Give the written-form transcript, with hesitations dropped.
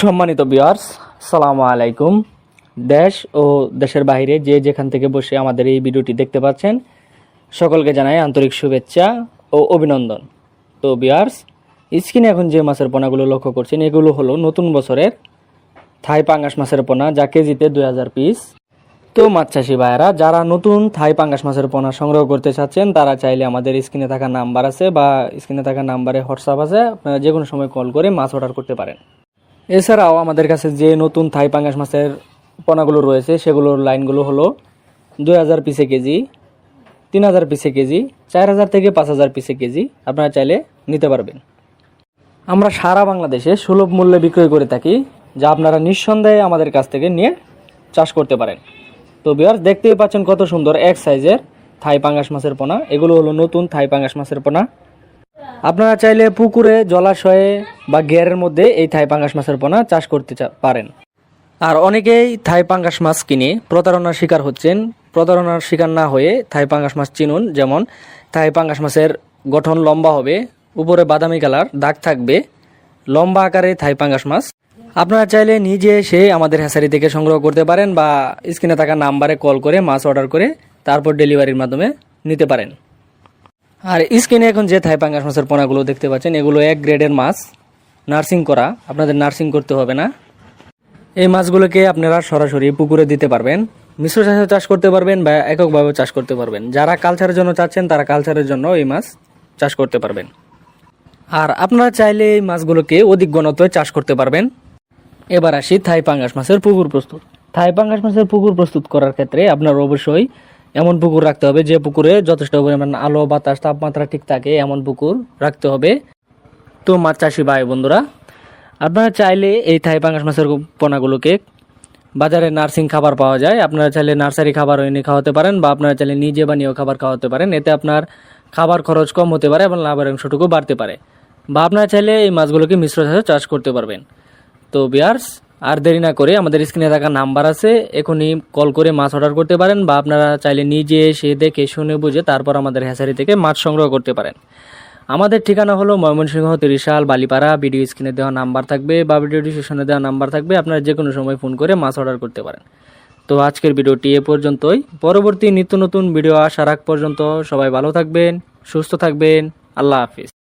সম্মানিত ভিউয়ার্স, আসসালামু আলাইকুম। দেশ ও দেশের বাইরে যে যেখান থেকে বসে আমাদের এই ভিডিওটি দেখতে পাচ্ছেন, সকলকে জানাই আন্তরিক শুভেচ্ছা ও অভিনন্দন। তো ভিউয়ার্স, স্ক্রিনে এখন যে মাছের পোনাগুলো লক্ষ্য করছেন, এগুলো হলো নতুন বছরের থাই পাঙ্গাস মাছের পোনা, যা কেজিতে 2000 পিস। তো মাছ চাষি ভাইয়েরা যারা নতুন থাই পাঙ্গাস মাছের পোনা সংগ্রহ করতে চাচ্ছেন, তারা চাইলে আমাদের স্ক্রিনে থাকা নাম্বার আছে বা স্ক্রিনে থাকা নাম্বারে হোয়াটসঅ্যাপ আছে, আপনারা যে কোনো সময় কল করে মাছ অর্ডার করতে পারেন। এছাড়াও আমাদের কাছে যে নতুন থাই পাঙ্গাস মাছের পোনাগুলো রয়েছে, সেগুলোর লাইনগুলো হলো 2000 পিসে কেজি, 3000 পিসে কেজি, 4000 থেকে 5000 পিসে কেজি। আপনারা চাইলে নিতে পারবেন। আমরা সারা বাংলাদেশে সুলভ মূল্যে বিক্রয় করে থাকি, যা আপনারা নিঃসন্দেহে আমাদের কাছ থেকে নিয়ে চাষ করতে পারেন। তো ভিউয়ার্স, দেখতেই পাচ্ছেন কত সুন্দর এক সাইজের থাই পাঙ্গাস মাছের পোনা। এগুলো হলো নতুন থাই পাঙ্গাস মাছের পোনা। আপনারা চাইলে পুকুরে, জলাশয়ে বা ঘেরের মধ্যে এই থাই পাঙ্গাস মাছের পোনা চাষ করতে পারেন। আর অনেকেই থাই পাঙ্গাস মাছ কিনে প্রতারণার শিকার হচ্ছেন। প্রতারণার শিকার না হয়ে থাই পাঙ্গাস মাছ চিনুন। যেমন থাই পাঙ্গাস মাছের গঠন লম্বা হবে, উপরে বাদামি কালার দাগ থাকবে, লম্বা আকারে থাই পাঙ্গাস মাছ। আপনারা চাইলে নিজে এসে আমাদের হ্যাচারি থেকে সংগ্রহ করতে পারেন বা স্ক্রিনে থাকা নাম্বারে কল করে মাছ অর্ডার করে তারপর ডেলিভারির মাধ্যমে নিতে পারেন। আর স্ক্রিনে এখন যে থাই পাঙ্গাস মাছের পোনাগুলো দেখতে পাচ্ছেন, এগুলো এক গ্রেডের মাছ, নার্সিং করা। আপনাদের নার্সিং করতে হবে না। এই মাছগুলোকে আপনারা সরাসরি পুকুরে দিতে পারবেন, মিশ্র চাষে চাষ করতে পারবেন বা এককভাবে চাষ করতে পারবেন। যারা কালচারের জন্য চাচ্ছেন, তারা কালচারের জন্য এই মাছ চাষ করতে পারবেন। আর আপনারা চাইলে এই মাছগুলোকে অধিক ঘনত্বে চাষ করতে পারবেন। এবার আসি থাই পাঙ্গাস মাছের পুকুর প্রস্তুত। থাই পাঙ্গাস মাছের পুকুর প্রস্তুত করার ক্ষেত্রে আপনার অবশ্যই এমন পুকুর রাখতে হবে যে পুকুরে যথেষ্ট পরিমাণ আলো, বাতাস, তাপমাত্রা ঠিক থাকে, এমন পুকুর রাখতে হবে। তো মাছ চাষি ভাই বন্ধুরা, আপনারা চাইলে এই থাই পাঙ্গাস মাছের পোনাগুলোকে বাজারে নার্সিং খাবার পাওয়া যায়, আপনারা চাইলে নার্সারি খাবার এনে খাওয়াতে পারেন বা আপনারা চাইলে নিজে বানিয়েও খাবার খাওয়াতে পারেন। এতে আপনার খাবার খরচ কম হতে পারে এবং লাভের অংশটুকু বাড়তে পারে। বা আপনারা চাইলে এই মাছগুলোকে মিশ্র চাষে চাষ করতে পারবেন। তো ভিউয়ার্স, আর দেরি না করে আমাদের স্ক্রিনে থাকা নাম্বার আছে, এখনই কল করে মাছ অর্ডার করতে পারেন বা আপনারা চাইলে নিজে এসে দেখে শুনে বুঝে তারপর আমাদের হ্যাচারি থেকে মাছ সংগ্রহ করতে পারেন। আমাদের ঠিকানা হলো ময়মনসিংহ, ত্রিশাল, বালিপাড়া। ভিডিও স্ক্রিনে দেওয়া নাম্বার থাকবে বা ভিডিও ডিসক্রিপশনে দেওয়া নাম্বার থাকবে, আপনারা যে কোনো সময় ফোন করে মাছ অর্ডার করতে পারেন। তো আজকের ভিডিওটি এ পর্যন্তই। পরবর্তী নিত্য নতুন ভিডিও আসার আগ পর্যন্ত সবাই ভালো থাকবেন, সুস্থ থাকবেন। আল্লাহ হাফিজ।